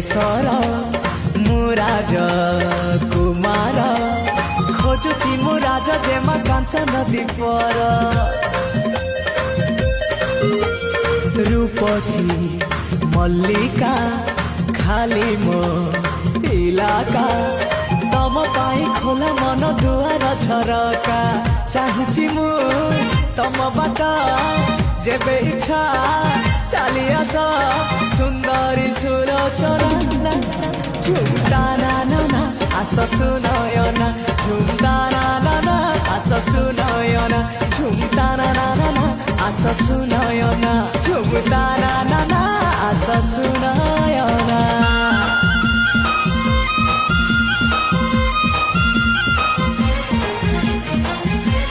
देशर मु राजकुमार खोजुची मु राज जेमा कांचन दीपर रूपसी मल्लिका खाली मो इलाका तम पाई खोला मन दुआर झरका चाहूची मु तम बाट जेबे इच्छा चली आस सुंदरी सुलोचना झुमता ना आस सुनयना झुमता ना आस सुनयना झुमता ना आस सुनयना झुमता ना आस सुनयना।